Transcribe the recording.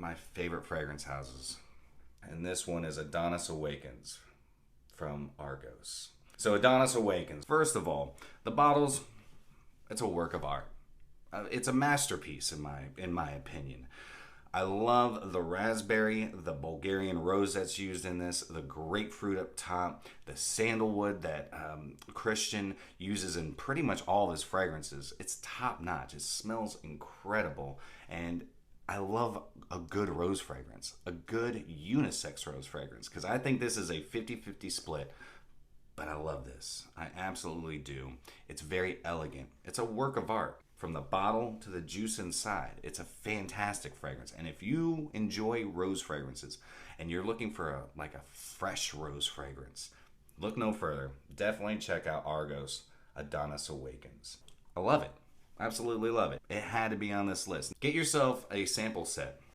my favorite fragrance houses. And this one is Adonis Awakens from Argos. So Adonis Awakens. First of all, the bottles, it's a work of art. It's a masterpiece in my opinion. I love the raspberry, the Bulgarian rose that's used in this, the grapefruit up top, the sandalwood that Christian uses in pretty much all of his fragrances. It's top notch. It smells incredible. And I love a good rose fragrance, a good unisex rose fragrance, because I think this is a 50-50 split. But I love this. I absolutely do. It's very elegant. It's a work of art. From the bottle to the juice inside, it's a fantastic fragrance. And if you enjoy rose fragrances and you're looking for a fresh rose fragrance, look no further. Definitely check out Argos Adonis Awakens. I love it. Absolutely love it. It had to be on this list. Get yourself a sample set.